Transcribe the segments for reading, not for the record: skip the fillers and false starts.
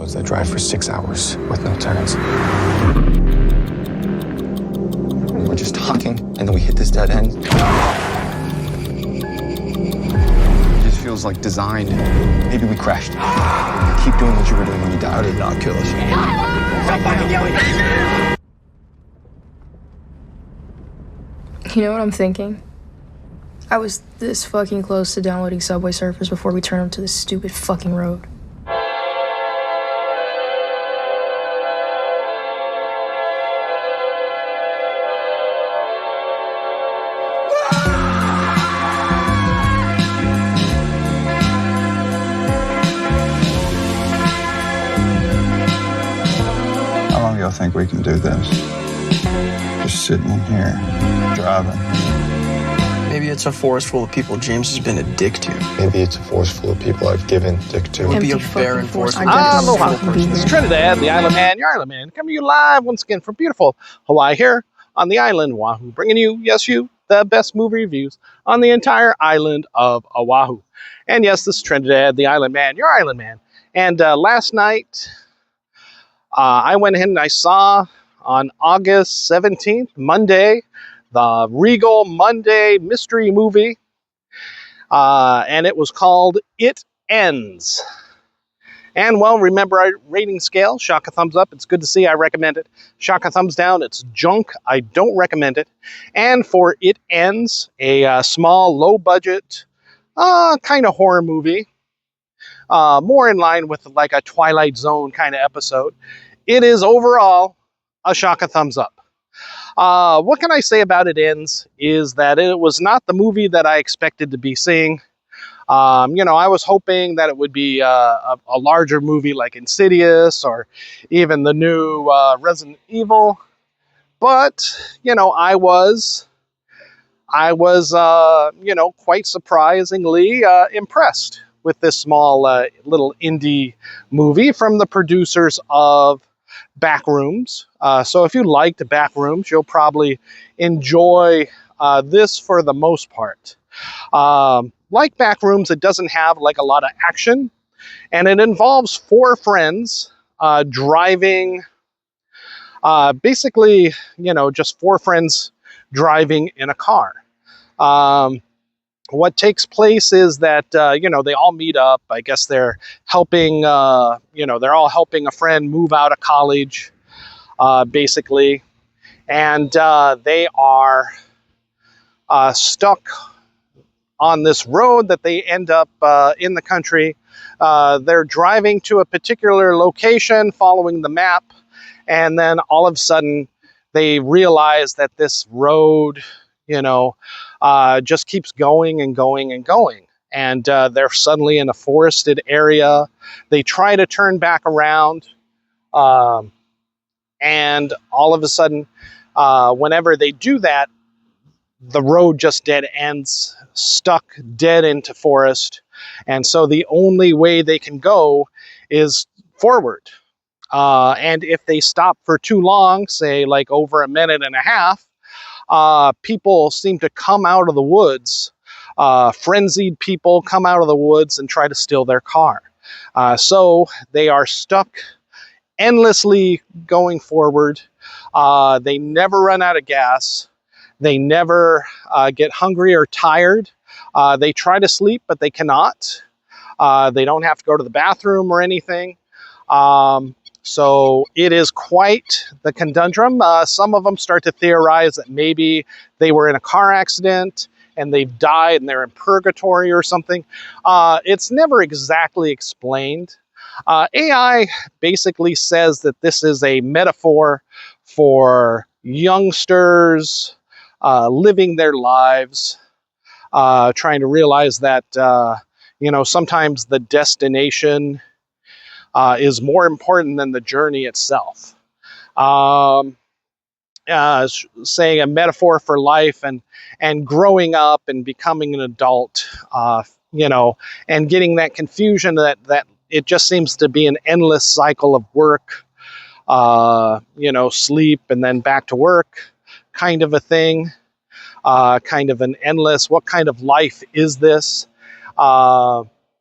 roads that drive for 6 hours with no turns. And we're just talking, and then we hit this dead end. It just feels like designed. Maybe we crashed. Keep doing what you were doing when you died. I did not kill us. Stop fucking yelling! You know what I'm thinking? I was this fucking close to downloading Subway Surfers before we turned onto this stupid fucking road. How long do y'all think we can do this? Just sitting in here, driving. Maybe it's a forest full of people James has been a dick to. Maybe it's a force full of people I've given dick to. It would be a Empty barren fucking forest. forest. I don't Aloha. fucking be This is here. Trinidad the Islandman, your Islandman, coming to you live once again from beautiful Hawaii here on the island Oahu, bringing you, yes you, the best movie reviews on the entire island of Oahu. And yes, this is Trinidad the Islandman, your Islandman. And last night, I went ahead and I saw on August 17th, Monday, the Regal Monday mystery movie, and it was called It Ends. And, well, remember our rating scale, Shaka Thumbs Up, it's good to see, I recommend it. Shaka Thumbs Down, it's junk, I don't recommend it. And for It Ends, a small, low-budget, kind of horror movie, more in line with like a Twilight Zone kind of episode, it is overall a Shaka Thumbs Up. What can I say about It Ends is that it was not the movie that I expected to be seeing. You know, I was hoping that it would be a larger movie like Insidious or even the new Resident Evil. But, you know, I was you know, quite surprisingly impressed with this small little indie movie from the producers of Backrooms. So if you liked Backrooms, you'll probably enjoy this for the most part. Like Backrooms, it doesn't have like a lot of action, and it involves four friends driving, basically, you know, just four friends driving in a car. What takes place is that, you know, they all meet up. I guess they're helping, you know, they're all helping a friend move out of college, basically. And they are stuck on this road that they end up in the country. They're driving to a particular location, following the map. And then all of a sudden, they realize that this road, you know, just keeps going and going and going. And they're suddenly in a forested area. They try to turn back around. And all of a sudden, whenever they do that, the road just dead ends, stuck dead into forest. And so the only way they can go is forward. And if they stop for too long, say like over a minute and a half, people seem to come out of the woods. Frenzied people come out of the woods and try to steal their car. So they are stuck endlessly going forward. They never run out of gas. They never get hungry or tired. They try to sleep, but they cannot. They don't have to go to the bathroom or anything. So it is quite the conundrum. Some of them start to theorize that maybe they were in a car accident and they've died and they're in purgatory or something. It's never exactly explained. AI basically says that this is a metaphor for youngsters living their lives, trying to realize that, you know, sometimes the destination is more important than the journey itself. Saying a metaphor for life and growing up and becoming an adult, you know, and getting that confusion that it just seems to be an endless cycle of work, you know, sleep and then back to work kind of a thing, kind of an endless, what kind of life is this?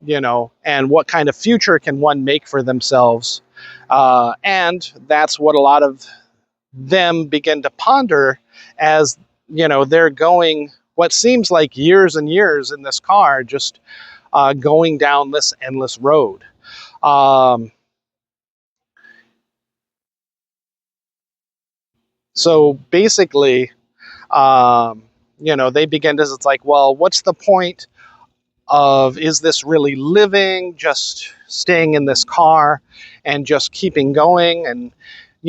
You know, and what kind of future can one make for themselves And that's what a lot of them begin to ponder as, they're going what seems like years and years in this car, just going down this endless road. So basically, they begin to, it's like, well, what's the point of, is this really living, just staying in this car and just keeping going? And,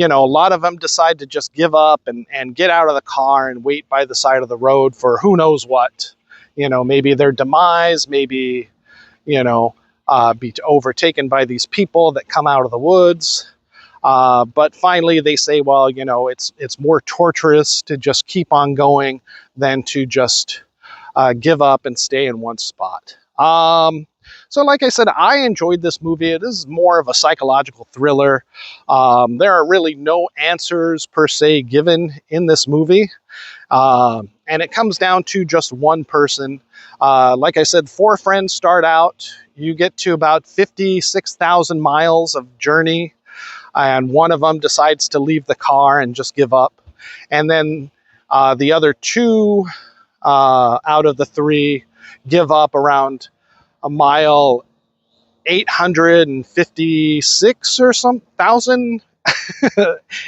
a lot of them decide to just give up and get out of the car and wait by the side of the road for who knows what, maybe their demise, maybe, be overtaken by these people that come out of the woods. But finally they say, well, it's more torturous to just keep on going than to just give up and stay in one spot. So like I said, I enjoyed this movie. It is more of a psychological thriller. There are really no answers per se given in this movie. And it comes down to just one person. Like I said, 4 friends start out. You get to about 56,000 miles of journey, and one of them decides to leave the car and just give up. And then the other 2 out of the 3 give up around a mile 856 or some thousand,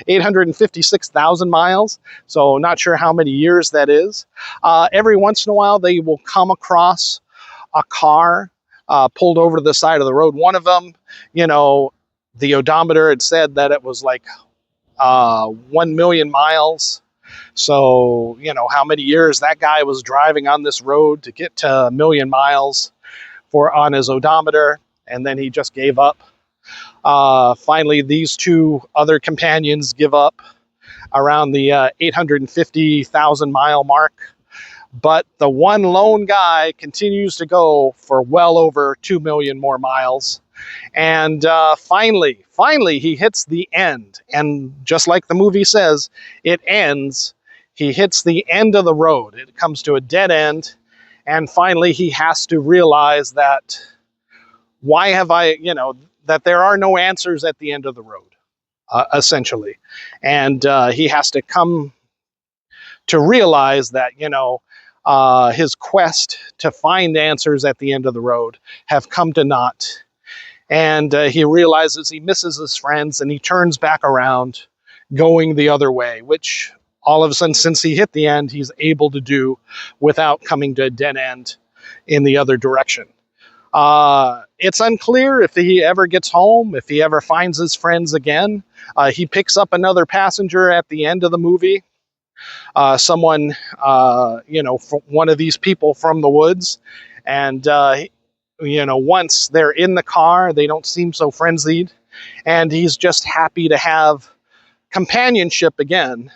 856,000 miles. So not sure how many years that is. Every once in a while, they will come across a car pulled over to the side of the road. One of them, the odometer had said that it was like 1 million miles. So, how many years that guy was driving on this road to get to 1 million miles on his odometer, and then he just gave up. Finally, these 2 other companions give up around the 850,000 mile mark. But the one lone guy continues to go for well over 2 million more miles. And finally, he hits the end. And just like the movie says, it ends. He hits the end of the road. It comes to a dead end. And finally, he has to realize that that there are no answers at the end of the road, essentially. And he has to come to realize that, his quest to find answers at the end of the road have come to naught. And he realizes he misses his friends, and he turns back around going the other way, which all of a sudden, since he hit the end, he's able to do without coming to a dead end in the other direction. It's unclear if he ever gets home, if he ever finds his friends again. He picks up another passenger at the end of the movie. Someone, one of these people from the woods. And, once they're in the car, they don't seem so frenzied. And he's just happy to have companionship again,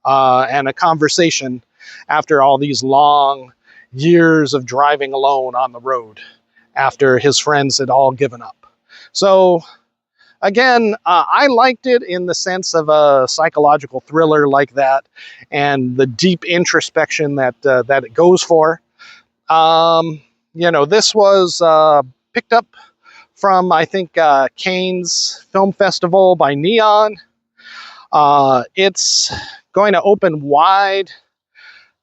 and a conversation after all these long years of driving alone on the road after his friends had all given up. So again, I liked it in the sense of a psychological thriller like that, and the deep introspection that it goes for. This was picked up from, I think, Cannes Film Festival by Neon. It's going to open wide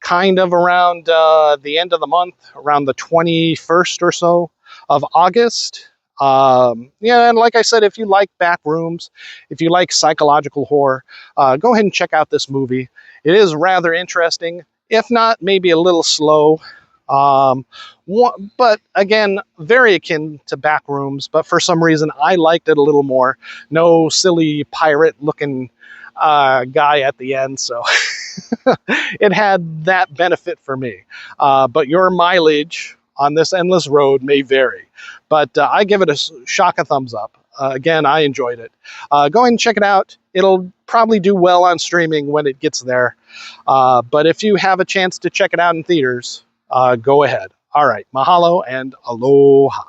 kind of around the end of the month, around the 21st or so of August. And like I said, if you like Backrooms, if you like psychological horror, go ahead and check out this movie. It is rather interesting, if not maybe a little slow. But again, very akin to Backrooms, but for some reason I liked it a little more. No silly pirate-looking guy at the end, so it had that benefit for me. But your mileage on this endless road may vary. But I give it a Shaka Thumbs Up. Again, I enjoyed it. Go ahead and check it out. It'll probably do well on streaming when it gets there. But if you have a chance to check it out in theaters, go ahead. All right, mahalo and aloha.